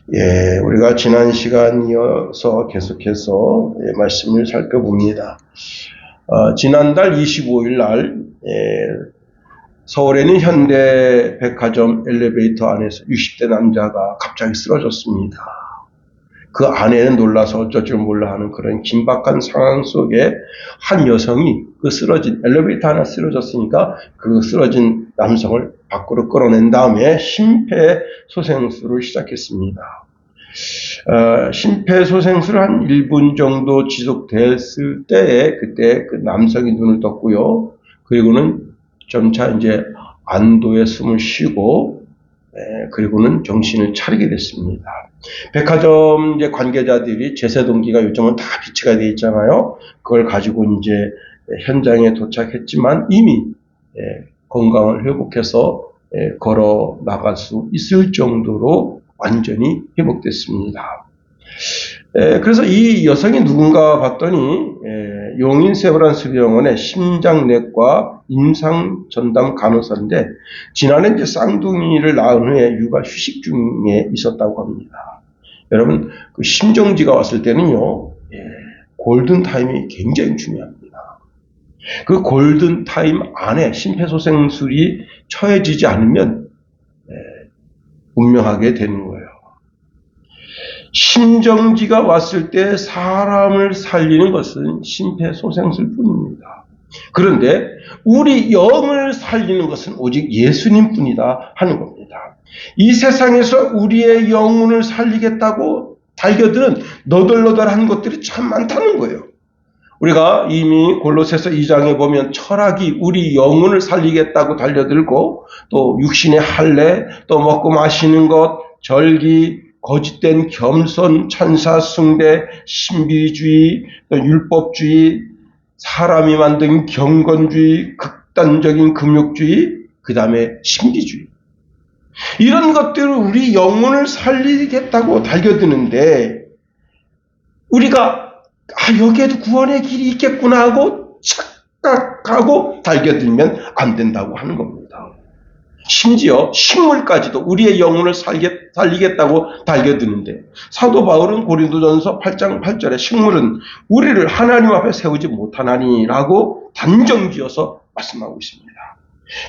우리가 지난 시간 이어서 계속해서 말씀을 살펴봅니다. 지난달 25일 날 서울에 있는 현대백화점 엘리베이터 안에서 60대 남자가 갑자기 쓰러졌습니다. 그 안에는 놀라서 어쩔 줄 몰라 하는 그런 긴박한 상황 속에 한 여성이 그 쓰러진 엘리베이터 안에 쓰러졌으니까 그 쓰러진 남성을 밖으로 끌어낸 다음에 심폐소생술을 시작했습니다. 심폐소생술 한 1분 정도 지속됐을 때에 그때 그 남성이 눈을 떴고요. 그리고는 점차 이제 안도의 숨을 쉬고 그리고는 정신을 차리게 됐습니다. 백화점 이제 관계자들이 제세동기가 요즘은 다 비치가 되어 있잖아요. 그걸 가지고 이제 현장에 도착했지만 이미 건강을 회복해서 걸어 나갈 수 있을 정도로 완전히 회복됐습니다. 그래서 이 여성이 누군가 봤더니 용인 세브란스 병원의 심장내과 임상전담 간호사인데 지난해 이제 쌍둥이를 낳은 후에 육아 휴식 중에 있었다고 합니다. 여러분 그 심정지가 왔을 때는요 골든타임이 굉장히 중요합니다. 그 골든타임 안에 심폐소생술이 처해지지 않으면 운명하게 되는 거예요. 심정지가 왔을 때 사람을 살리는 것은 심폐소생술뿐입니다. 그런데 우리 영을 살리는 것은 오직 예수님뿐이다 하는 겁니다. 이 세상에서 우리의 영혼을 살리겠다고 달겨드는 너덜너덜한 것들이 참 많다는 거예요. 우리가 이미 골로새서 2장에 보면 철학이 우리 영혼을 살리겠다고 달려들고 또 육신의 할례, 또 먹고 마시는 것, 절기, 거짓된 겸손, 천사 숭배, 신비주의, 또 율법주의, 사람이 만든 경건주의, 극단적인 금욕주의, 그 다음에 신비주의. 이런 것들을 우리 영혼을 살리겠다고 달겨드는데 우리가 여기에도 구원의 길이 있겠구나 하고 착각하고 달겨들면 안 된다고 하는 겁니다. 심지어 식물까지도 우리의 영혼을 살리겠다고 달겨드는데 사도 바울은 고린도전서 8장 8절에 식물은 우리를 하나님 앞에 세우지 못하나니라고 단정지어서 말씀하고 있습니다.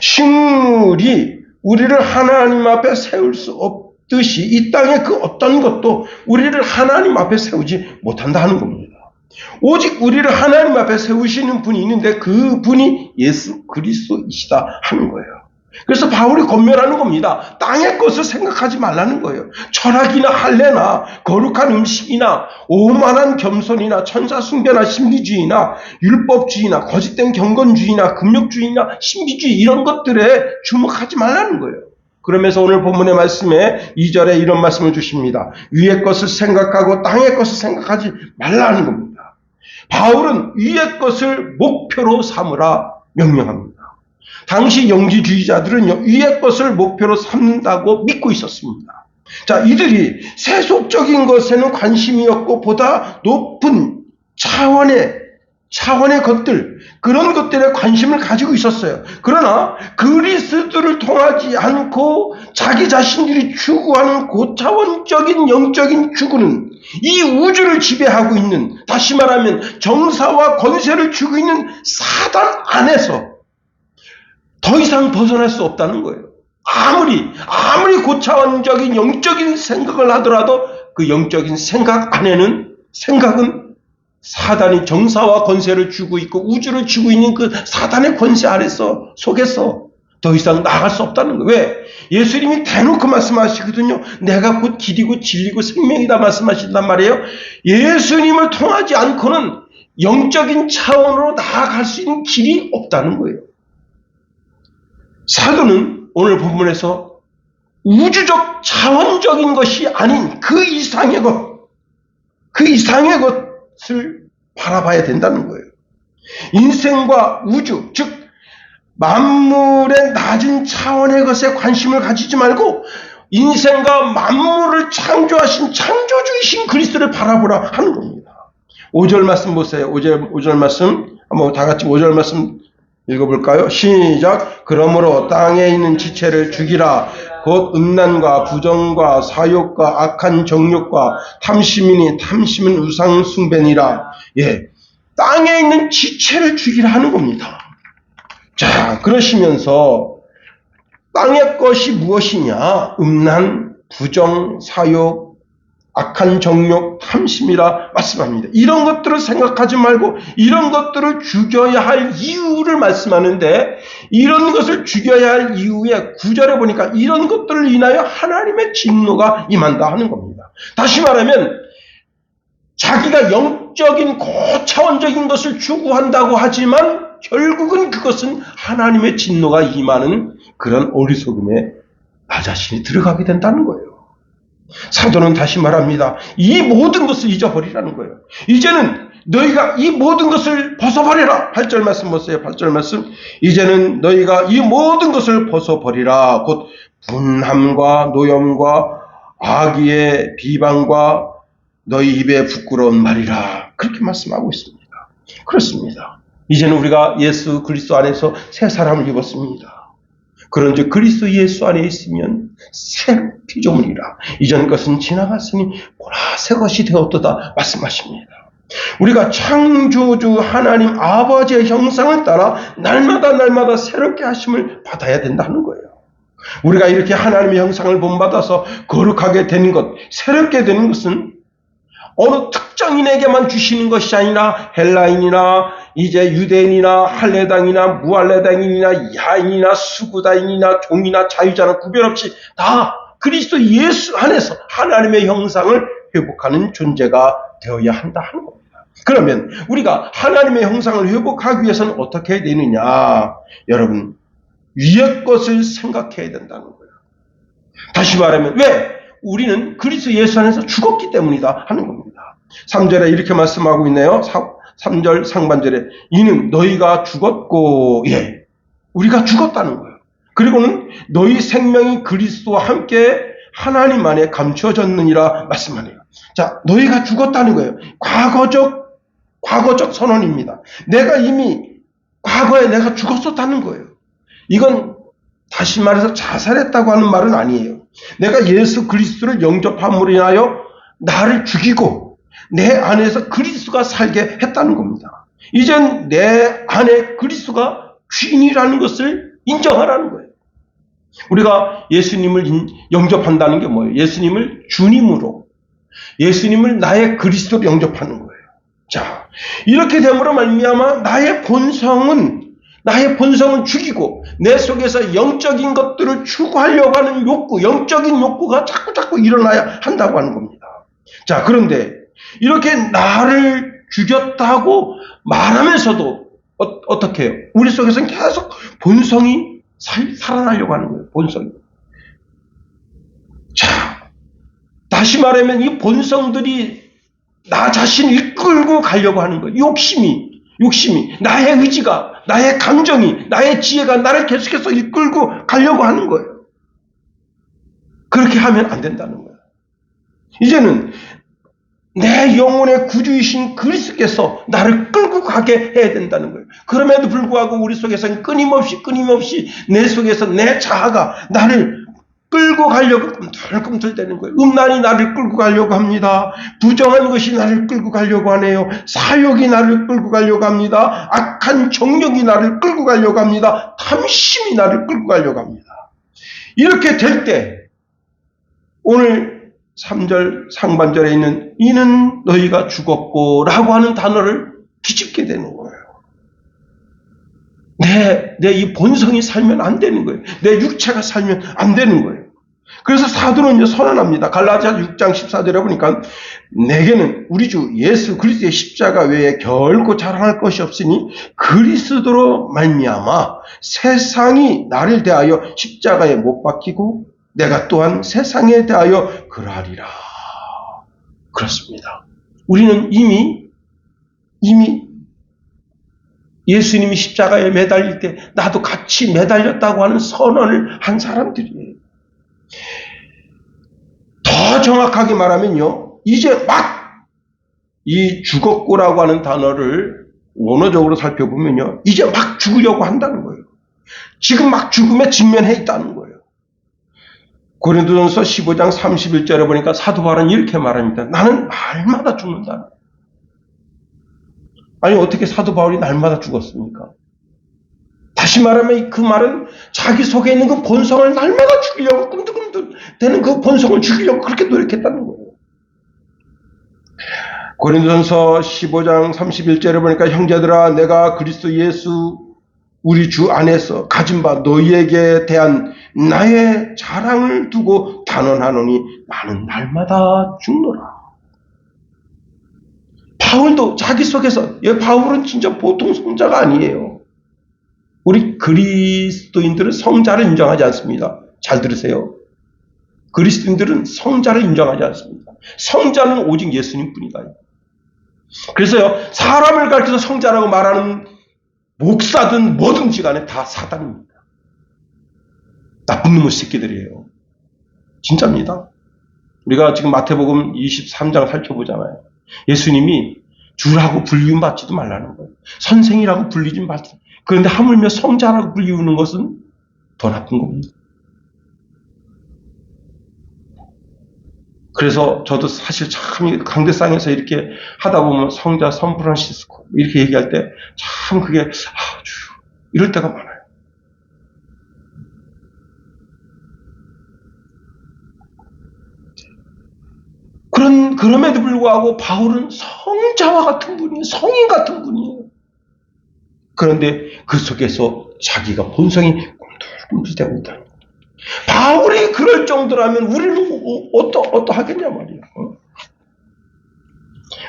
식물이 우리를 하나님 앞에 세울 수 없듯이 이 땅의 그 어떤 것도 우리를 하나님 앞에 세우지 못한다 하는 겁니다. 오직 우리를 하나님 앞에 세우시는 분이 있는데 그 분이 예수 그리스도이시다 하는 거예요. 그래서 바울이 권면하는 겁니다. 땅의 것을 생각하지 말라는 거예요. 철학이나 할례나 거룩한 음식이나 오만한 겸손이나 천사숭배나 신비주의나 율법주의나 거짓된 경건주의나 금욕주의나 신비주의 이런 것들에 주목하지 말라는 거예요. 그러면서 오늘 본문의 말씀에 2절에 이런 말씀을 주십니다. 위의 것을 생각하고 땅의 것을 생각하지 말라는 겁니다. 바울은 위의 것을 목표로 삼으라 명령합니다. 당시 영지주의자들은요, 위의 것을 목표로 삼는다고 믿고 있었습니다. 자, 이들이 세속적인 것에는 관심이 없고 보다 높은 차원의 것들, 그런 것들에 관심을 가지고 있었어요. 그러나 그리스도를 통하지 않고 자기 자신들이 추구하는 고차원적인 영적인 추구는 이 우주를 지배하고 있는, 다시 말하면 정사와 권세를 쥐고 있는 사단 안에서 더 이상 벗어날 수 없다는 거예요. 아무리 고차원적인 영적인 생각을 하더라도 그 영적인 생각은 사단이 정사와 권세를 쥐고 있고 우주를 쥐고 있는 그 사단의 권세 아래서 속에서 더 이상 나아갈 수 없다는 거예요. 왜? 예수님이 대놓고 말씀하시거든요. 내가 곧 길이고 진리고 생명이다 말씀하신단 말이에요. 예수님을 통하지 않고는 영적인 차원으로 나아갈 수 있는 길이 없다는 거예요. 사도는 오늘 본문에서 우주적 차원적인 것이 아닌 그 이상의 것을 바라봐야 된다는 거예요. 인생과 우주, 즉 만물의 낮은 차원의 것에 관심을 가지지 말고 인생과 만물을 창조하신 창조주이신 그리스도를 바라보라 하는 겁니다. 5절 말씀 보세요. 5절 말씀 한번 다 같이 5절 말씀 읽어볼까요? 시작. 그러므로 땅에 있는 지체를 죽이라. 곧 음란과 부정과 사욕과 악한 정욕과 탐심이니 탐심은 우상 숭배니라. 예, 땅에 있는 지체를 죽이라 하는 겁니다. 자, 그러시면서 땅의 것이 무엇이냐? 음란, 부정, 사욕, 악한 정욕, 탐심이라 말씀합니다. 이런 것들을 생각하지 말고 이런 것들을 죽여야 할 이유를 말씀하는데, 이런 것을 죽여야 할 이유에 9절에 보니까 이런 것들을 인하여 하나님의 진노가 임한다 하는 겁니다. 다시 말하면 자기가 영적인 고차원적인 것을 추구한다고 하지만 결국은 그것은 하나님의 진노가 임하는 그런 어리석음에 나 자신이 들어가게 된다는 거예요. 사도는 다시 말합니다. 이 모든 것을 잊어버리라는 거예요. 이제는 너희가 이 모든 것을 벗어버리라. 8절 말씀 보세요. 8절 말씀. 이제는 너희가 이 모든 것을 벗어버리라. 곧 분함과 노염과 악의의 비방과 너희 입에 부끄러운 말이라. 그렇게 말씀하고 있습니다. 그렇습니다. 이제는 우리가 예수 그리스도 안에서 새 사람을 입었습니다. 그런즉 그리스도 예수 안에 있으면 새 피조물이라. 이전 것은 지나갔으니 보라 새 것이 되었도다 말씀하십니다. 우리가 창조주 하나님 아버지의 형상을 따라 날마다 새롭게 하심을 받아야 된다는 거예요. 우리가 이렇게 하나님의 형상을 본받아서 거룩하게 되는 것, 새롭게 되는 것은 어느 특정인에게만 주시는 것이 아니라 헬라인이나 이제 유대인이나 할례당이나 무할례당인이나 야인이나 수구다인이나 종이나 자유자나 구별 없이 다 그리스도 예수 안에서 하나님의 형상을 회복하는 존재가 되어야 한다 하는 겁니다. 그러면 우리가 하나님의 형상을 회복하기 위해서는 어떻게 해야 되느냐? 여러분, 위의 것을 생각해야 된다는 거예요. 다시 말하면 왜? 우리는 그리스도 예수 안에서 죽었기 때문이다 하는 겁니다. 3절에 이렇게 말씀하고 있네요. 3절 상반절에 이는 너희가 죽었고, 예, 우리가 죽었다는 거예요. 그리고는 너희 생명이 그리스도와 함께 하나님 안에 감추어졌느니라 말씀하네요. 자, 너희가 죽었다는 거예요. 과거적 선언입니다. 내가 이미 과거에 내가 죽었었다는 거예요. 이건 다시 말해서 자살했다고 하는 말은 아니에요. 내가 예수 그리스도를 영접함으로 인하여 나를 죽이고 내 안에서 그리스도가 살게 했다는 겁니다. 이젠 내 안에 그리스도가 주인이라는 것을 인정하라는 거예요. 우리가 예수님을 영접한다는 게 뭐예요? 예수님을 주님으로, 예수님을 나의 그리스도로 영접하는 거예요. 자, 이렇게 됨으로 말미암아 나의 본성은 죽이고 내 속에서 영적인 것들을 추구하려고 하는 욕구, 영적인 욕구가 자꾸 일어나야 한다고 하는 겁니다. 자, 그런데 이렇게 나를 죽였다고 말하면서도 어떻게 해요? 우리 속에서는 계속 본성이 살아나려고 하는 거예요. 본성이. 자, 다시 말하면 이 본성들이 나 자신을 이끌고 가려고 하는 거예요. 욕심이, 나의 의지가, 나의 감정이, 나의 지혜가 나를 계속해서 이끌고 가려고 하는 거예요. 그렇게 하면 안 된다는 거예요. 이제는 내 영혼의 구주이신 그리스도께서 나를 끌고 가게 해야 된다는 거예요. 그럼에도 불구하고 우리 속에서는 끊임없이 내 속에서 내 자아가 나를 끌고 가려고 꿈틀꿈틀대는 거예요. 음란이 나를 끌고 가려고 합니다. 부정한 것이 나를 끌고 가려고 하네요. 사욕이 나를 끌고 가려고 합니다. 악한 정욕이 나를 끌고 가려고 합니다. 탐심이 나를 끌고 가려고 합니다. 이렇게 될 때 오늘 3절 상반절에 있는 이는 너희가 죽었고 라고 하는 단어를 뒤집게 되는 거예요. 내 이 본성이 살면 안 되는 거예요. 내 육체가 살면 안 되는 거예요. 그래서 사도는 선언합니다. 갈라디아 6장 14절에 보니까 내게는 우리 주 예수 그리스도의 십자가 외에 결코 자랑할 것이 없으니 그리스도로 말미암아 세상이 나를 대하여 십자가에 못 박히고 내가 또한 세상에 대하여 그러하리라. 그렇습니다. 우리는 이미 예수님이 십자가에 매달릴 때 나도 같이 매달렸다고 하는 선언을 한 사람들이에요. 더 정확하게 말하면요, 이제 막 이 죽었고라고 하는 단어를 원어적으로 살펴보면요, 이제 막 죽으려고 한다는 거예요. 지금 막 죽음에 직면해 있다는 거예요. 고린도전서 15장 31절에 보니까 사도 바울은 이렇게 말합니다. 나는 날마다 죽는다. 아니 어떻게 사도 바울이 날마다 죽었습니까? 다시 말하면 그 말은 자기 속에 있는 그 본성을 날마다 죽이려고 꿈틀꿈틀 되는 그 본성을 죽이려고 그렇게 노력했다는 거예요. 고린도전서 15장 31절에 보니까 형제들아 내가 그리스도 예수 우리 주 안에서 가진 바 너희에게 대한 나의 자랑을 두고 단언하노니 나는 날마다 죽노라. 바울도 자기 속에서 바울은 진짜 보통 성자가 아니에요. 우리 그리스도인들은 성자를 인정하지 않습니다. 잘 들으세요. 그리스도인들은 성자를 인정하지 않습니다. 성자는 오직 예수님뿐이다. 그래서요 사람을 가르쳐서 성자라고 말하는 목사든 뭐든지 간에 다 사단입니다. 나쁜 놈의 새끼들이에요. 진짜입니다. 우리가 지금 마태복음 23장 살펴보잖아요. 예수님이 주라고 불리움 받지도 말라는 거예요. 선생이라고 불리지 말지. 그런데 하물며 성자라고 불리우는 것은 더 나쁜 겁니다. 그래서 저도 사실 참 강대상에서 이렇게 하다 보면 성자 샌프란시스코 이렇게 얘기할 때 참 그게 이럴 때가 많아요. 그럼에도 불구하고 바울은 성자와 같은 분이에요. 성인 같은 분이에요. 그런데 그 속에서 자기가 본성이 꿈틀꿈틀대고 있다는 거예요. 바울이 그럴 정도라면 우리는 어떠하겠냐 말이에요.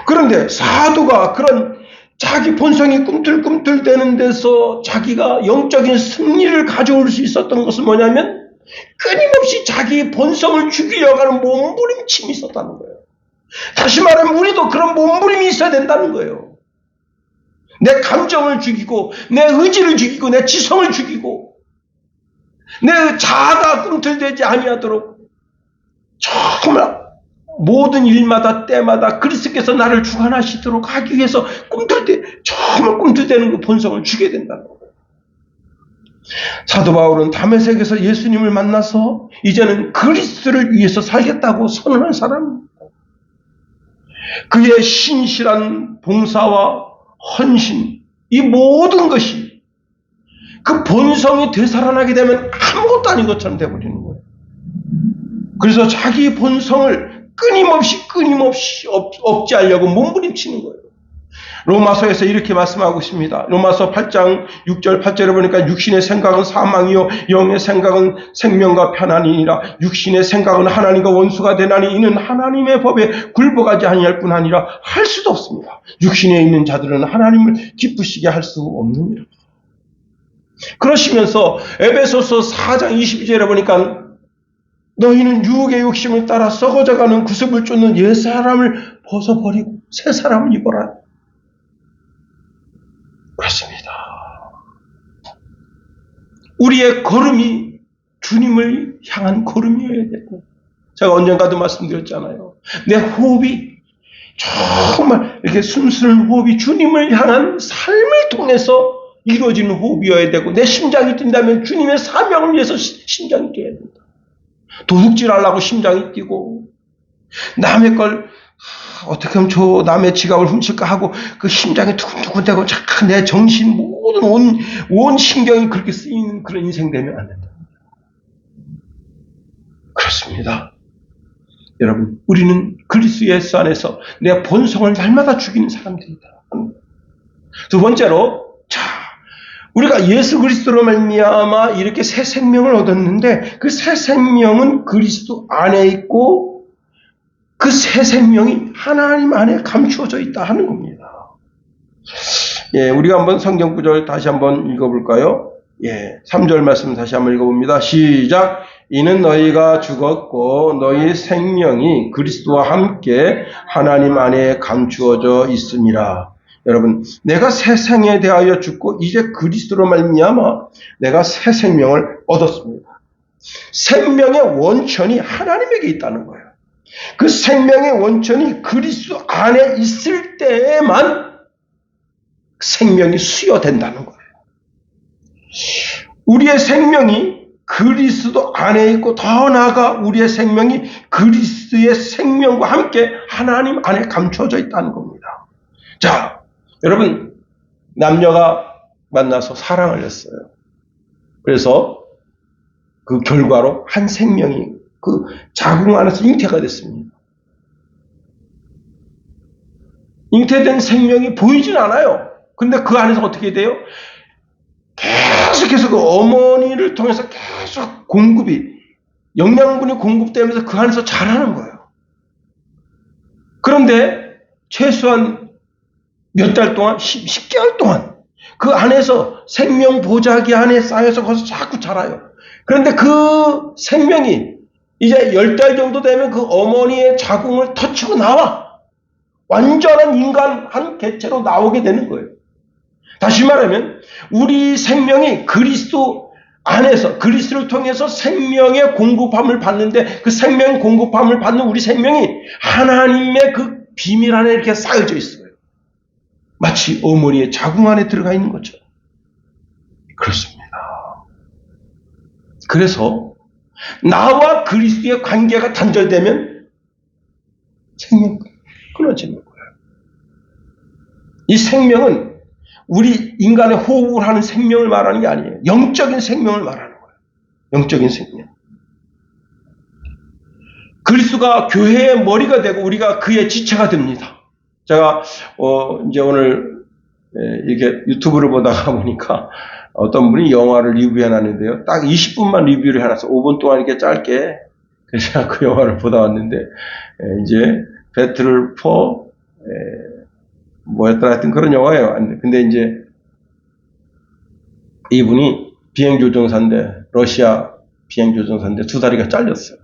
그런데 사도가 그런 자기 본성이 꿈틀꿈틀대는 데서 자기가 영적인 승리를 가져올 수 있었던 것은 뭐냐면 끊임없이 자기 본성을 죽이려고 하는 몸부림침이 있었다는 거예요. 다시 말하면 우리도 그런 몸부림이 있어야 된다는 거예요. 내 감정을 죽이고 내 의지를 죽이고 내 지성을 죽이고 내 자아가 꿈틀대지 아니하도록 정말 모든 일마다 때마다 그리스도께서 나를 주관하시도록 하기 위해서 정말 꿈틀대는 그 본성을 죽여야 된다는 거예요. 사도 바울은 다메섹에서 예수님을 만나서 이제는 그리스도를 위해서 살겠다고 선언한 사람입니다. 그의 신실한 봉사와 헌신, 이 모든 것이 그 본성이 되살아나게 되면 아무것도 아닌 것처럼 되어버리는 거예요. 그래서 자기 본성을 끊임없이 억제하려고 몸부림치는 거예요. 로마서에서 이렇게 말씀하고 있습니다. 로마서 8장 6절 8절에 보니까 육신의 생각은 사망이요 영의 생각은 생명과 편안이니라. 육신의 생각은 하나님과 원수가 되나니 이는 하나님의 법에 굴복하지 아니할 뿐 아니라 할 수도 없습니다. 육신에 있는 자들은 하나님을 기쁘시게 할 수 없느니라. 그러시면서 에베소서 4장 22절에 보니까 너희는 유혹의 욕심을 따라 썩어져가는 구습을 쫓는 옛사람을 벗어버리고 새 사람을 입어라. 그렇습니다. 우리의 걸음이 주님을 향한 걸음이어야 되고, 제가 언젠가도 말씀드렸잖아요. 내 호흡이 정말 이렇게 순수한 호흡이 주님을 향한 삶을 통해서 이루어지는 호흡이어야 되고, 내 심장이 뛴다면 주님의 사명을 위해서 심장이 뛰어야 된다. 도둑질하려고 심장이 뛰고, 남의 걸 어떻게 하면 저 남의 지갑을 훔칠까 하고 그 심장이 두근두근대고 잠깐 내 정신 모든 온 신경이 그렇게 쓰이는 그런 인생 되면 안 된다. 그렇습니다. 여러분, 우리는 그리스도 예수 안에서 내 본성을 날마다 죽이는 사람들이다. 두 번째로, 우리가 예수 그리스도로 말미암아 이렇게 새 생명을 얻었는데 그 새 생명은 그리스도 안에 있고 그 새 생명이 하나님 안에 감추어져 있다 하는 겁니다. 예, 우리가 한번 성경 구절 다시 한번 읽어볼까요? 예, 3절 말씀 다시 한번 읽어봅니다. 시작. 이는 너희가 죽었고 너희 생명이 그리스도와 함께 하나님 안에 감추어져 있음이라. 여러분, 내가 새 생에 대하여 죽고 이제 그리스도로 말미암아 내가 새 생명을 얻었습니다. 생명의 원천이 하나님에게 있다는 거예요. 그 생명의 원천이 그리스도 안에 있을 때에만 생명이 수여된다는 거예요. 우리의 생명이 그리스도 안에 있고 더 나아가 우리의 생명이 그리스도의 생명과 함께 하나님 안에 감춰져 있다는 겁니다. 자, 여러분, 남녀가 만나서 사랑을 했어요. 그래서 그 결과로 한 생명이 그 자궁 안에서 잉태가 됐습니다. 잉태된 생명이 보이진 않아요. 근데 그 안에서 어떻게 돼요? 계속해서 그 어머니를 통해서 계속 영양분이 공급되면서 그 안에서 자라는 거예요. 그런데 최소한 몇 달 동안, 10개월 동안 그 안에서 생명 보자기 안에 쌓여서 거기서 자꾸 자라요. 그런데 그 생명이 이제 10달 정도 되면 그 어머니의 자궁을 터치고 나와. 완전한 인간 한 개체로 나오게 되는 거예요. 다시 말하면 우리 생명이 그리스도 안에서 그리스도를 통해서 생명의 공급함을 받는데 그 생명 공급함을 받는 우리 생명이 하나님의 그 비밀 안에 이렇게 쌓여져 있어요. 마치 어머니의 자궁 안에 들어가 있는 것처럼. 그렇습니다. 그래서 나와 그리스도의 관계가 단절되면 생명이 끊어지는 거예요. 이 생명은 우리 인간의 호흡을 하는 생명을 말하는 게 아니에요. 영적인 생명을 말하는 거예요. 영적인 생명. 그리스도가 교회의 머리가 되고 우리가 그의 지체가 됩니다. 제가 이제 오늘 이렇게 유튜브를 보다가 보니까 어떤 분이 영화를 리뷰해놨는데요. 딱 20분만 리뷰를 해놨어. 5분 동안 이렇게 짧게. 그래서 제가 그 영화를 보다 왔는데 이제 배틀 포 뭐였더라 하여튼 그런 영화예요. 근데 이제 이분이 비행조종사인데 러시아 비행조종사인데 두 다리가 잘렸어요.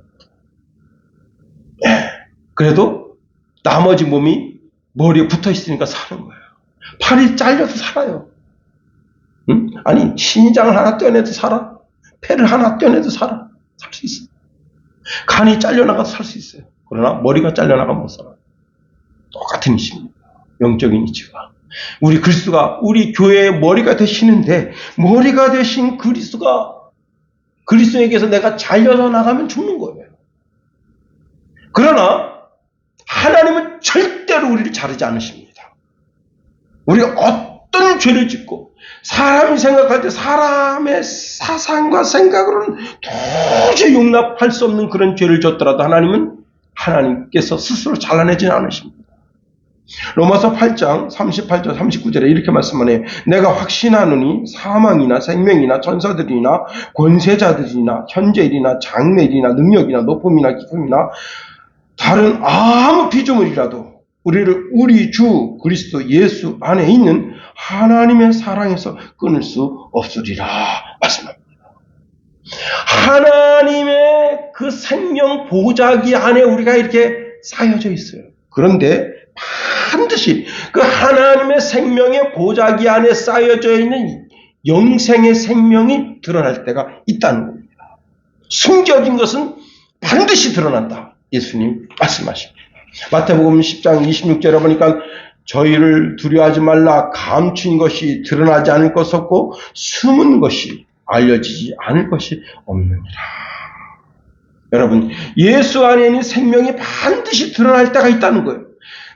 그래도 나머지 몸이 머리에 붙어 있으니까 사는 거예요. 팔이 잘려도 살아요. 응? 아니 신장을 하나 떼어내도 살아. 폐를 하나 떼어내도 살아. 살 수 있어요. 간이 잘려나가도 살 수 있어요. 그러나 머리가 잘려나가면 못 살아. 똑같은 이치입니다. 영적인 이치가. 우리 그리스도가 우리 교회의 머리가 되시는데 머리가 되신 그리스도에게서 내가 잘려서 나가면 죽는 거예요. 그러나 하나님은 절대로 우리를 자르지 않으십니다. 우리가 어떤 죄를 짓고 사람이 생각할 때 사람의 사상과 생각으로는 도저히 용납할 수 없는 그런 죄를 졌더라도 하나님께서 스스로 잘라내지는 않으십니다. 로마서 8장 38절 39절에 이렇게 말씀하네요. 내가 확신하노니 사망이나 생명이나 천사들이나 권세자들이나 현재일이나 장래일이나 능력이나 높음이나 깊음이나 다른 아무 피조물이라도 우리를 우리 주 그리스도 예수 안에 있는 하나님의 사랑에서 끊을 수 없으리라 말씀합니다. 하나님의 그 생명 보자기 안에 우리가 이렇게 쌓여져 있어요. 그런데 반드시 그 하나님의 생명의 보자기 안에 쌓여져 있는 영생의 생명이 드러날 때가 있다는 겁니다. 숨겨진 것은 반드시 드러난다. 예수님 말씀하십니다. 마태복음 10장 26절에 보니까 저희를 두려워하지 말라. 감춘 것이 드러나지 않을 것 없고 숨은 것이 알려지지 않을 것이 없느니라. 여러분, 예수 안에 있는 생명이 반드시 드러날 때가 있다는 거예요.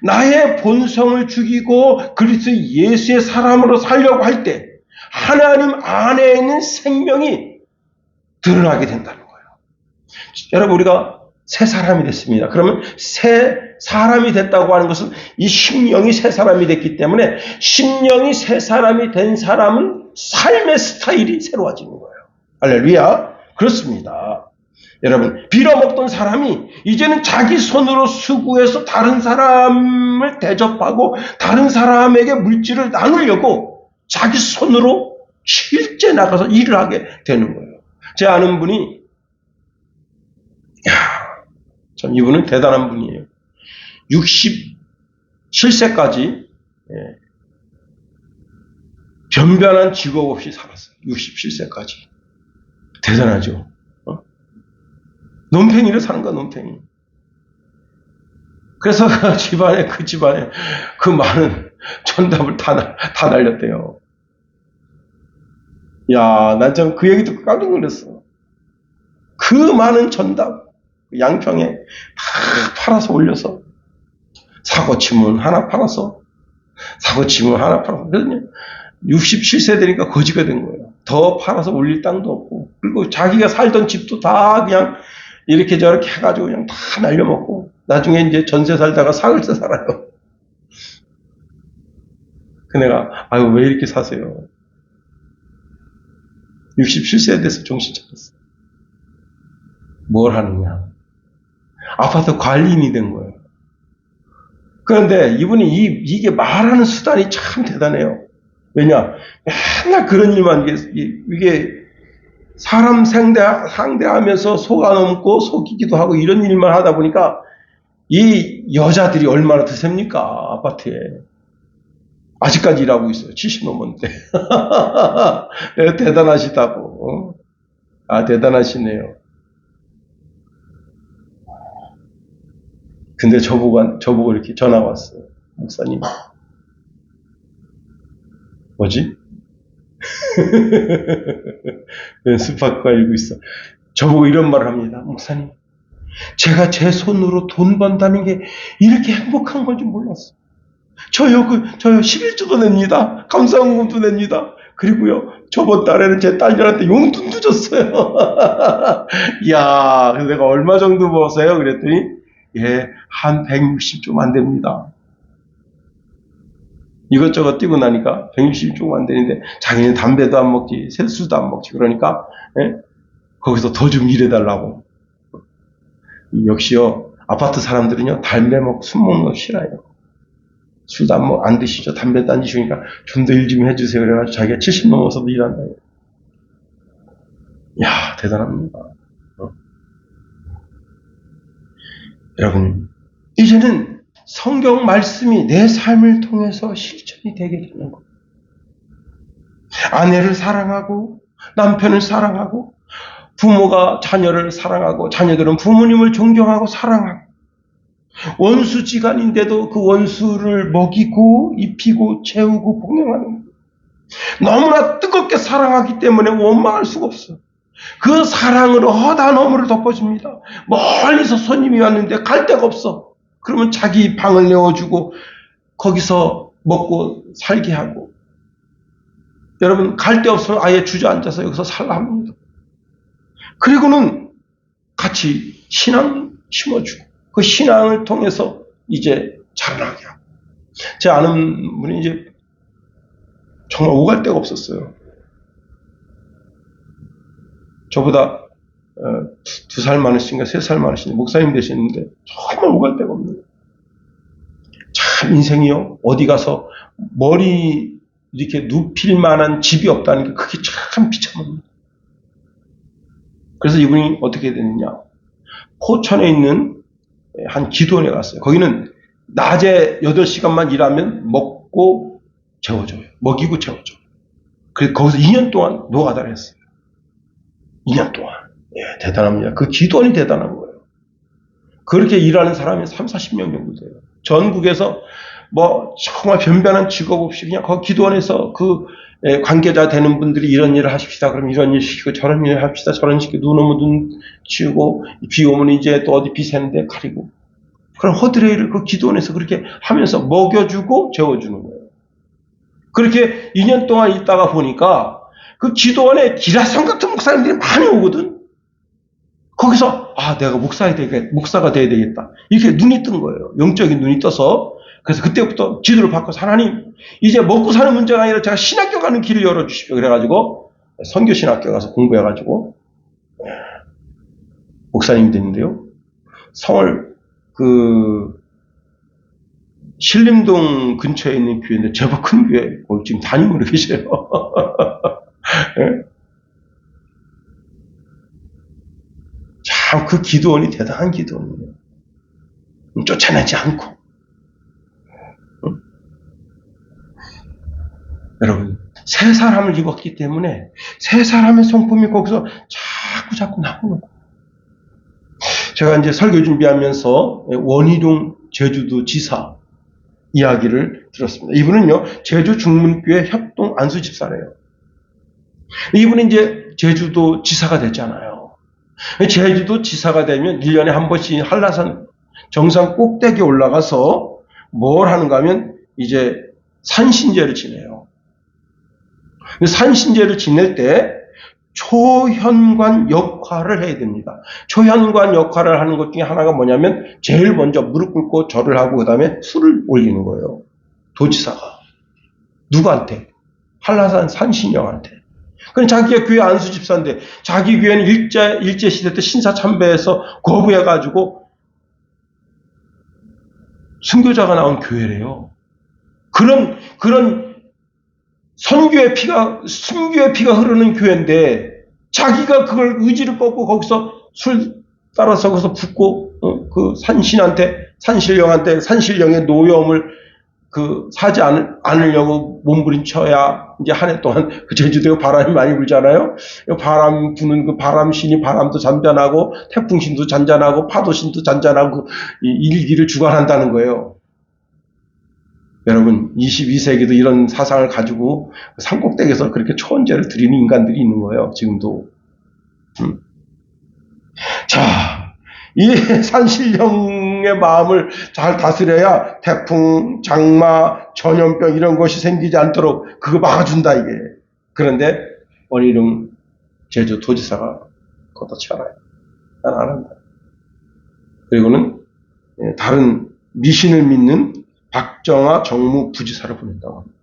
나의 본성을 죽이고 그리스도 예수의 사람으로 살려고 할 때 하나님 안에 있는 생명이 드러나게 된다는 거예요. 여러분, 우리가 새 사람이 됐습니다. 그러면 새 사람이 됐다고 하는 것은 이 심령이 새 사람이 됐기 때문에 심령이 새 사람이 된 사람은 삶의 스타일이 새로워지는 거예요. 할렐루야. 그렇습니다. 여러분, 빌어먹던 사람이 이제는 자기 손으로 수고해서 다른 사람을 대접하고 다른 사람에게 물질을 나누려고 자기 손으로 실제 나가서 일을 하게 되는 거예요. 제 아는 분이 참 이분은 대단한 분이에요. 67세까지 변변한 직업 없이 살았어요. 67세까지. 대단하죠. 논팽이를 사는 거야, 논팽이. 그래서 그 집안에 그 많은 전답을 다 날렸대요. 야, 난 참 그 얘기 듣고 깜짝 놀랐어. 그 많은 전답, 양평에 다 팔아서 올려서, 사고치문 하나 팔아서, 67세 되니까 거지가 된 거예요. 더 팔아서 올릴 땅도 없고, 그리고 자기가 살던 집도 다 그냥 이렇게 저렇게 해가지고 그냥 다 날려먹고, 나중에 이제 전세 살다가 사흘째 살아요. 그 내가, 아유, 왜 이렇게 사세요? 67세 돼서 정신 차렸어. 뭘 하느냐? 아파트 관리인이 된 거예요. 그런데 이분이 이게 말하는 수단이 참 대단해요. 왜냐? 맨날 그런 일만, 이게 사람 상대하면서 속아 넘고 속이기도 하고 이런 일만 하다 보니까 이 여자들이 얼마나 드셉니까? 아파트에. 아직까지 일하고 있어요. 70 넘었는데. 대단하시다고. 대단하시네요. 근데 저보고 이렇게 전화가 왔어요. 목사님. 뭐지? 연습학과 읽고 있어. 저보고 이런 말을 합니다. 목사님, 제가 제 손으로 돈 번다는 게 이렇게 행복한 걸 줄 몰랐어. 저요 11조도 냅니다. 감사원금도 냅니다. 그리고요, 저번 달에는 제 딸들한테 용돈도 줬어요. 이야, 그래서 내가 얼마 정도 버세요? 그랬더니, 예, 한 160 좀 안 됩니다. 이것저것 뛰고 나니까 160 조금 안 되는데, 자기는 담배도 안 먹지, 세수도 안 먹지. 그러니까, 예? 거기서 더 좀 일해달라고. 역시요, 아파트 사람들은요, 담배 먹고 술 먹는 거 싫어요. 술도 안 드시죠. 담배도 안 드시니까 좀 더 일 좀 해주세요. 그래가지고 자기가 70 넘어서도 일한다. 이야, 대단합니다. 여러분, 이제는 성경 말씀이 내 삶을 통해서 실천이 되게 되는 겁니다. 아내를 사랑하고 남편을 사랑하고 부모가 자녀를 사랑하고 자녀들은 부모님을 존경하고 사랑하고 원수지간인데도 그 원수를 먹이고 입히고 채우고 봉양하는 거예요. 너무나 뜨겁게 사랑하기 때문에 원망할 수가 없어요. 그 사랑으로 허다 너머를 덮어줍니다. 멀리서 손님이 왔는데 갈 데가 없어. 그러면 자기 방을 내어주고 거기서 먹고 살게 하고, 여러분 갈 데 없으면 아예 주저앉아서 여기서 살라 합니다. 그리고는 같이 신앙 심어주고 그 신앙을 통해서 이제 자라나게 하고. 제 아는 분이 이제 정말 오갈 데가 없었어요. 저보다 2살 많으신가 3살 많으신데 목사님 되시는데 정말 오갈 데가 없는. 참 인생이요, 어디 가서 머리 이렇게 눕힐 만한 집이 없다는 게 그게 참 비참합니다. 그래서 이분이 어떻게 되느냐, 포천에 있는 한 기도원에 갔어요. 거기는 낮에 8시간만 일하면 먹고 재워줘요. 먹이고 재워줘요. 그래서 거기서 2년 동안 노가다를 했어요. 2년 동안. 예, 대단합니다. 그 기도원이 대단한 거예요. 그렇게 일하는 사람이 30-40명 정도 돼요. 전국에서 정말 변변한 직업 없이 그냥 거기 기도원에서 그 관계자 되는 분들이 이런 일을 하십시다. 그럼 이런 일 시키고 저런 일을 합시다. 저런 시키고 눈 오면 눈 치우고 비 오면 이제 또 어디 비 새는데 가리고. 그럼 허드레이를 그 기도원에서 그렇게 하면서 먹여주고 재워주는 거예요. 그렇게 2년 동안 있다가 보니까 그 기도원에 기라성 같은 목사님들이 많이 오거든. 거기서 내가 목사가 돼야 되겠다. 이렇게 눈이 뜬 거예요. 영적인 눈이 떠서. 그래서 그때부터 지도를 바꿔서 하나님, 이제 먹고 사는 문제가 아니라 제가 신학교 가는 길을 열어주십시오. 그래가지고 선교신학교 가서 공부해가지고 목사님이 됐는데요. 서울 신림동 근처에 있는 교회인데 제법 큰 교회, 거기 지금 담임으로 계세요. 네? 참 그 기도원이 대단한 기도원이에요. 쫓아내지 않고. 여러분, 새 사람을 입었기 때문에 새 사람의 성품이 거기서 자꾸 나오는 거예요. 제가 이제 설교 준비하면서 원희룡 제주도 지사 이야기를 들었습니다. 이분은요, 제주 중문교회 협동 안수 집사래요. 이분은 이제 제주도 지사가 됐잖아요. 제주도 지사가 되면 1년에 한 번씩 한라산 정상 꼭대기에 올라가서 뭘 하는가 하면 이제 산신제를 지내요. 산신제를 지낼 때 초현관 역할을 해야 됩니다. 초현관 역할을 하는 것 중에 하나가 뭐냐면 제일 먼저 무릎 꿇고 절을 하고 그 다음에 술을 올리는 거예요. 도지사가. 누구한테? 한라산 산신령한테. 그럼 자기가 교회 안수 집사인데 자기 교회는 일제시대 때 신사참배해서 거부해가지고 순교자가 나온 교회래요. 그런 순교의 피가 흐르는 교회인데 자기가 그걸 의지를 꺾고 거기서 술 따라서 거기서 붓고 그 산신령의 노여움을 사지 않으려고 몸부림쳐야 이제 한 해 동안 그 제주도에 바람이 많이 불잖아요. 바람 부는 그 바람신이 바람도 잔잔하고 태풍신도 잔잔하고 파도신도 잔잔하고 일기를 주관한다는 거예요. 여러분 22세기도 이런 사상을 가지고 산꼭대기에서 그렇게 초원제를 드리는 인간들이 있는 거예요. 지금도. 자, 이 산신령의 마음을 잘 다스려야 태풍, 장마, 전염병 이런 것이 생기지 않도록 그거 막아준다 이게. 그런데 원희룡 제주 도지사가 걷어치 않아요. 난 안 한다. 그리고는 다른 미신을 믿는 박정아 정무 부지사를 보냈다고 합니다.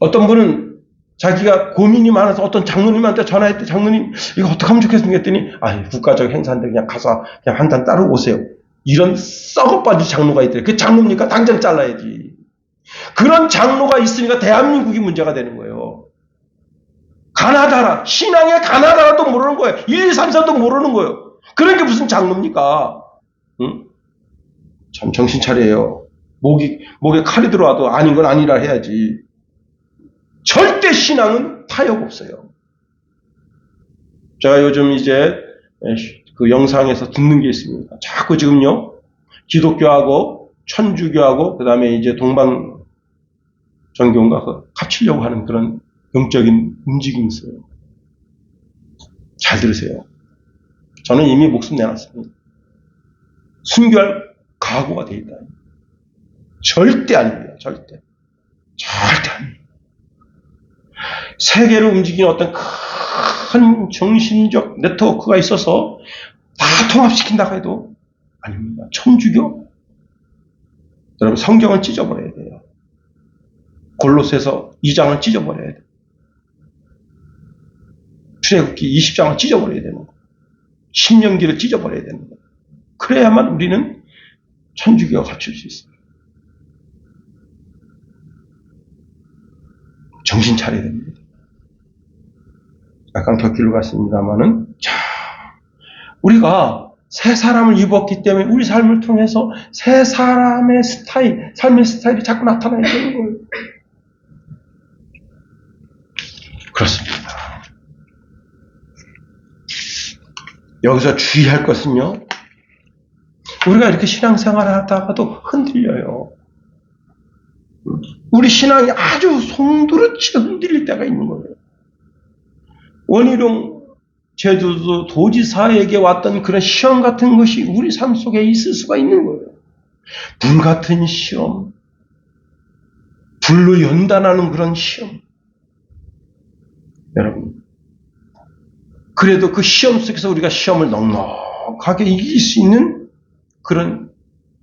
어떤 분은 자기가 고민이 많아서 어떤 장로님한테 전화했대. 장로님 이거 어떻게 하면 좋겠습니까? 했더니 국가적 행사인데 그냥 가서 그냥 한 잔 따르고 오세요. 이런 썩어빠진 장로가 있더래. 그 장로입니까? 당장 잘라야지. 그런 장로가 있으니까 대한민국이 문제가 되는 거예요. 가나다라. 신앙의 가나다라도 모르는 거예요. 1, 2, 3, 4도 모르는 거예요. 그런 게 무슨 장로입니까? 응? 참 정신 차려요. 목에 칼이 들어와도 아닌 건 아니라 해야지. 절대 신앙은 타협 없어요. 제가 요즘 이제 그 영상에서 듣는 게 있습니다. 자꾸 지금요, 기독교하고 천주교하고 그 다음에 이제 동방 전교인가 합치려고 하는 그런 영적인 움직임이 있어요. 잘 들으세요. 저는 이미 목숨 내놨습니다. 순교할 각오가 되어 있다. 절대 아닙니다. 절대 아닙니다. 세계를 움직이는 어떤 큰 정신적 네트워크가 있어서 다 통합시킨다고 해도 아닙니다. 천주교? 여러분 성경을 찢어버려야 돼요. 골로새서 2장을 찢어버려야 돼요. 출애굽기 20장을 찢어버려야 되는 거예요. 신명기를 찢어버려야 되는 거예요. 그래야만 우리는 천주교가 갖출 수 있어요. 정신 차려야 됩니다. 약간 곁길로 갔습니다만은, 자, 우리가 새 사람을 입었기 때문에 우리 삶을 통해서 새 사람의 스타일, 삶의 스타일이 자꾸 나타나야 되는 거예요. 그렇습니다. 여기서 주의할 것은요, 우리가 이렇게 신앙생활을 하다가도 흔들려요. 우리 신앙이 아주 송두리째 흔들릴 때가 있는 거예요. 원희룡 제주도 도지사에게 왔던 그런 시험 같은 것이 우리 삶 속에 있을 수가 있는 거예요. 불 같은 시험, 불로 연단하는 그런 시험. 여러분, 그래도 그 시험 속에서 우리가 시험을 넉넉하게 이길 수 있는 그런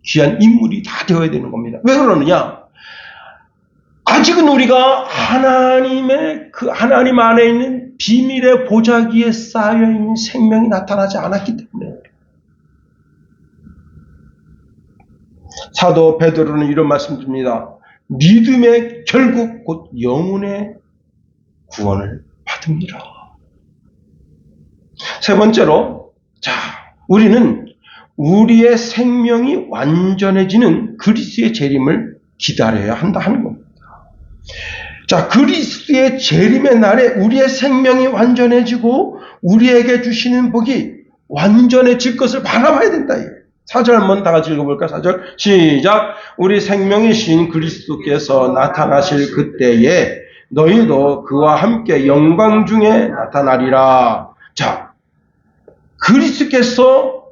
귀한 인물이 다 되어야 되는 겁니다. 왜 그러느냐? 아직은 우리가 하나님 안에 있는 비밀의 보자기에 쌓여있는 생명이 나타나지 않았기 때문에. 사도 베드로는 이런 말씀 듭니다. 믿음의 결국 곧 영혼의 구원을 받습니다. 세 번째로, 우리는 우리의 생명이 완전해지는 그리스도의 재림을 기다려야 한다 하는 겁니다. 그리스도의 재림의 날에 우리의 생명이 완전해지고 우리에게 주시는 복이 완전해질 것을 바라봐야 된다. 4절 한번 다 같이 읽어볼까요? 4절 시작. 우리 생명이신 그리스도께서 나타나실 그때에 너희도 그와 함께 영광 중에 나타나리라. 그리스도께서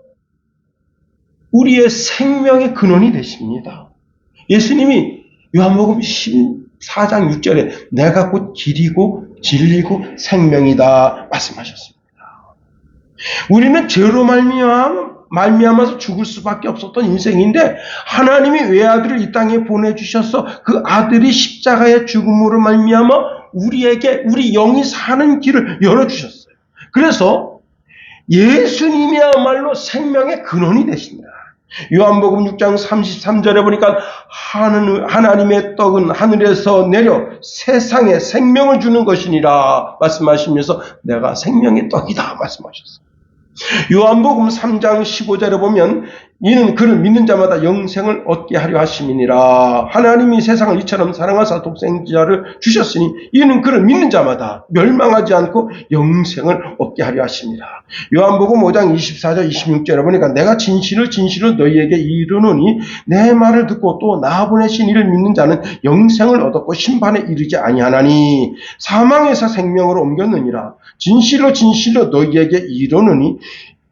우리의 생명의 근원이 되십니다. 예수님이 요한복음 14장 6절에 내가 곧 길이고 진리고 생명이다 말씀하셨습니다. 우리는 죄로 말미암아서 죽을 수밖에 없었던 인생인데 하나님이 외아들을 이 땅에 보내주셔서 그 아들이 십자가의 죽음으로 말미암아 우리 영이 사는 길을 열어주셨어요. 그래서 예수님이야말로 생명의 근원이 되십니다. 요한복음 6장 33절에 보니까 하나님의 떡은 하늘에서 내려 세상에 생명을 주는 것이니라 말씀하시면서 내가 생명의 떡이다 말씀하셨어요. 요한복음 3장 15절에 보면 이는 그를 믿는 자마다 영생을 얻게 하려 하심이니라. 하나님이 세상을 이처럼 사랑하사 독생자를 주셨으니 이는 그를 믿는 자마다 멸망하지 않고 영생을 얻게 하려 하심이라. 요한복음 5장 24절 26절에 보니까 내가 진실을 너희에게 이르노니 내 말을 듣고 또 나 보내신 이를 믿는 자는 영생을 얻었고 심판에 이르지 아니하나니 사망에서 생명으로 옮겼느니라. 진실로 너희에게 이르노니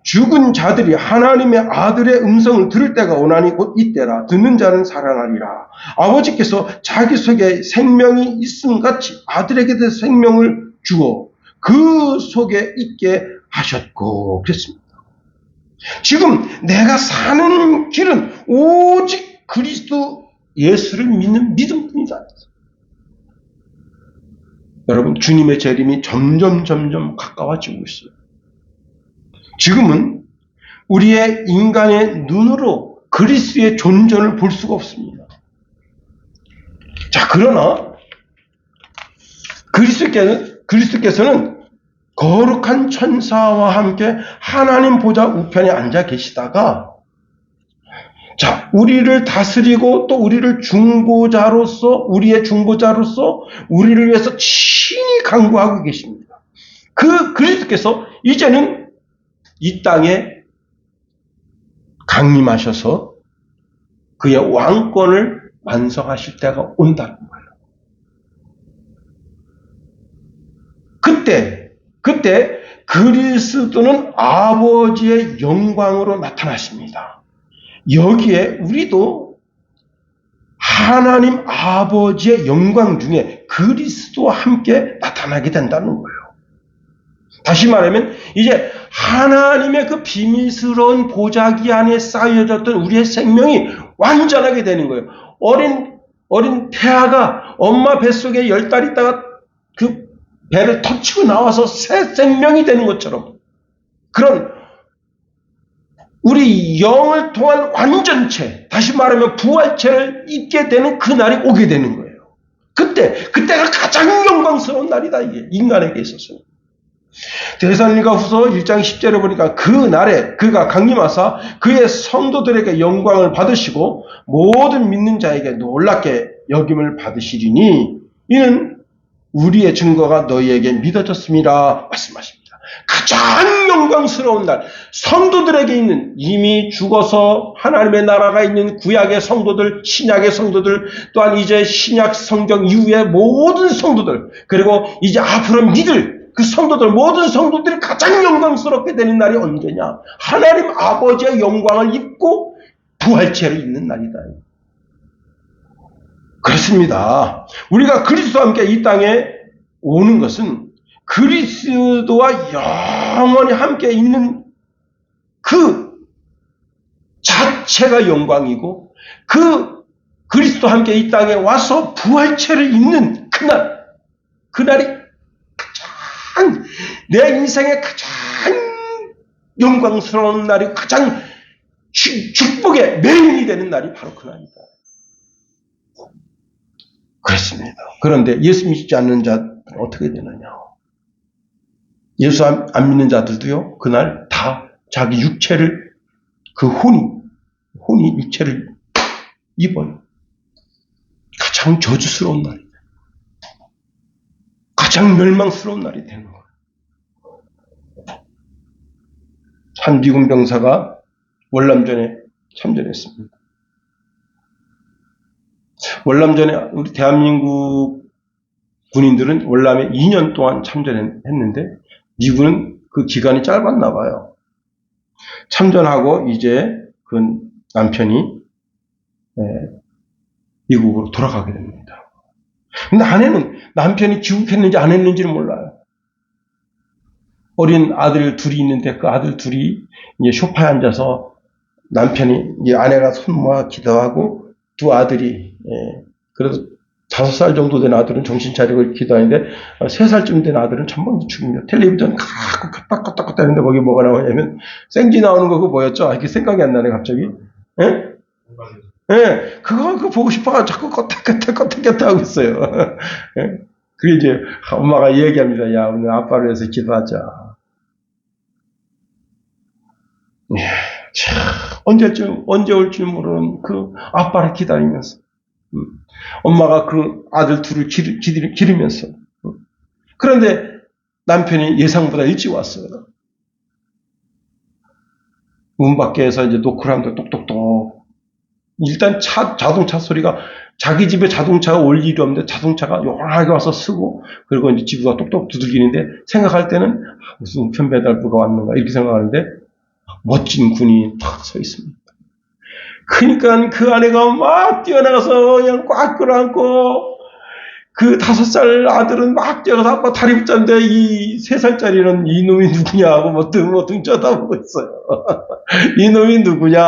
죽은 자들이 하나님의 아들의 음성을 들을 때가 오나니 곧 이때라. 듣는 자는 살아나리라. 아버지께서 자기 속에 생명이 있음같이 아들에게도 생명을 주어 그 속에 있게 하셨고 그랬습니다. 지금 내가 사는 길은 오직 그리스도 예수를 믿는 믿음뿐이다. 여러분, 주님의 재림이 점점 가까워지고 있어요. 지금은 우리의 인간의 눈으로 그리스도의 존재를 볼 수가 없습니다. 자, 그러나 그리스도께서는 거룩한 천사와 함께 하나님 보좌 우편에 앉아 계시다가 자, 우리를 다스리고 또 우리의 중보자로서 우리를 위해서 친히 간구하고 계십니다. 그 그리스도께서 이제는 이 땅에 강림하셔서 그의 왕권을 완성하실 때가 온다는 거예요. 그때 그리스도는 아버지의 영광으로 나타나십니다. 여기에 우리도 하나님 아버지의 영광 중에 그리스도와 함께 나타나게 된다는 거예요. 다시 말하면 이제 하나님의 그 비밀스러운 보자기 안에 쌓여졌던 우리의 생명이 완전하게 되는 거예요. 어린 태아가 엄마 뱃속에 10달 있다가 그 배를 터치고 나와서 새 생명이 되는 것처럼 그런 우리 영을 통한 완전체, 다시 말하면 부활체를 입게 되는 그날이 오게 되는 거예요. 그때가 가장 영광스러운 날이다, 이게 인간에게 있어서는. 데살로니가후서 1장 10절에 보니까 그 날에 그가 강림하사 그의 성도들에게 영광을 받으시고 모든 믿는 자에게 놀랍게 여김을 받으시리니 이는 우리의 증거가 너희에게 믿어졌습니다 말씀하십니다. 가장 영광스러운 날, 성도들에게 있는 이미 죽어서 하나님의 나라가 있는 구약의 성도들, 신약의 성도들, 또한 이제 신약 성경 이후의 모든 성도들, 그리고 이제 앞으로 믿을 그 성도들, 모든 성도들이 가장 영광스럽게 되는 날이 언제냐? 하나님 아버지의 영광을 입고 부활체를 입는 날이다. 그렇습니다. 우리가 그리스도와 함께 이 땅에 오는 것은 그리스도와 영원히 함께 있는 그 자체가 영광이고 그 그리스도와 함께 이 땅에 와서 부활체를 입는 그날이 가장 내 인생의 가장 영광스러운 날이 가장 축복의 매인이 되는 날이 바로 그날이다. 그렇습니다. 그런데 예수 믿지 않는 자들은 어떻게 되느냐? 예수 안 믿는 자들도요, 그날 다 자기 육체를, 그 혼이 육체를 입어요. 가장 저주스러운 날이다. 가장 멸망스러운 날이 되는 거예요. 한 미군 병사가 월남전에 참전했습니다. 월남전에 우리 대한민국 군인들은 월남에 2년 동안 참전했는데 미군은 그 기간이 짧았나 봐요. 참전하고 이제 그 남편이 미국으로 돌아가게 됩니다. 근데 아내는 남편이 귀국했는지 안 했는지는 몰라요. 어린 아들 둘이 있는데 그 아들 둘이 이제 소파에 앉아서 남편이 이제 아내가 손 모아 기도하고 두 아들이 그래도 5살 정도 된 아들은 정신 차리고 기도하는데 3살쯤 된 아들은 전방 죽입니다. 텔레비전 갖고 껐다 했는데 거기 뭐가 나오냐면 생쥐 나오는 거 그거 뭐였죠? 이렇게 생각이 안 나네 갑자기. 예? 예, 그거 보고 싶어가 자꾸 껐다 하고 있어요. 예? 그게 이제 엄마가 얘기합니다. 야, 오늘 아빠를 위해서 기도하자. 예, 언제 올지 모르는 그 아빠를 기다리면서. 엄마가 그 아들 둘을 기르면서. 그런데 남편이 예상보다 일찍 왔어요. 문 밖에서 이제 노크를 하는데 똑똑똑. 일단 자동차 소리가 자기 집에 자동차가 올 일이 없는데 자동차가 요란하게 와서 쓰고 그리고 이제 집으로 똑똑 두들기는데 생각할 때는 무슨 우편 배달부가 왔는가 이렇게 생각하는데 멋진 군인이 탁 서 있습니다. 그러니까 그 아내가 막 뛰어나가서 그냥 꽉 끌어안고 그 5살 아들은 막 뛰어가서 아빠 다리 붙잡는데 이 3살짜리는 이놈이 누구냐 하고 뭐 등 쳐다보고 있어요. 이놈이 누구냐.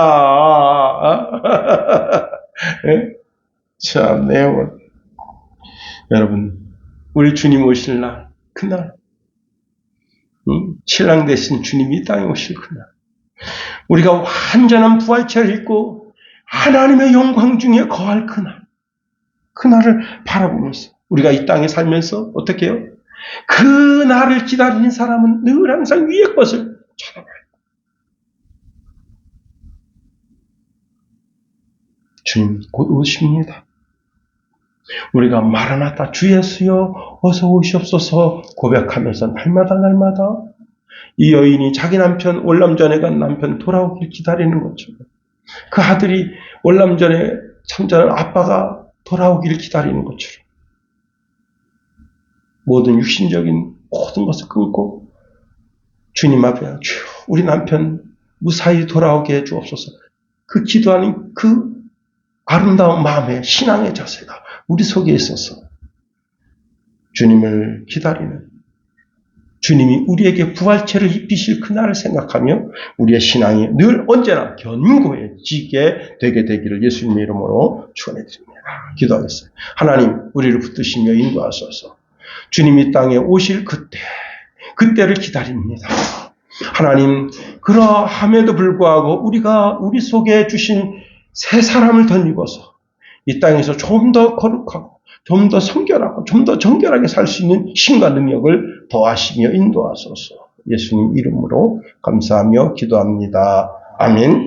참, 여러분, 우리 주님 오실 날, 그날, 신랑 대신 주님이 이 땅에 오실 그날, 우리가 완전한 부활체를 입고 하나님의 영광 중에 거할 그날을 바라보면서 우리가 이 땅에 살면서 어떻게 해요? 그날을 기다리는 사람은 늘 항상 위의 것을 찾아봐요. 주님 곧 오십니다. 우리가 마라나타 주 예수여 어서 오시옵소서 고백하면서 날마다 이 여인이 자기 남편 월남전에 간 남편 돌아오길 기다리는 거죠. 그 아들이 월남전에 참전한 아빠가 돌아오기를 기다리는 것처럼 모든 육신적인 모든 것을 끊고 주님 앞에 주여 우리 남편 무사히 돌아오게 해주옵소서. 그 기도하는 그 아름다운 마음의 신앙의 자세가 우리 속에 있어서 주님을 기다리는 주님이 우리에게 부활체를 입히실 그날을 생각하며 우리의 신앙이 늘 언제나 견고해지게 되게 되기를 예수님의 이름으로 축원해드립니다. 기도하겠어요. 하나님 우리를 붙드시며 인도하소서. 주님이 땅에 오실 그때를 기다립니다. 하나님 그러함에도 불구하고 우리가 우리 속에 주신 새 사람을 덧입어서 이 땅에서 좀 더 거룩하고 좀 더 성결하고 좀 더 정결하게 살 수 있는 힘과 능력을 더하시며 인도하소서. 예수님 이름으로 감사하며 기도합니다. 아멘.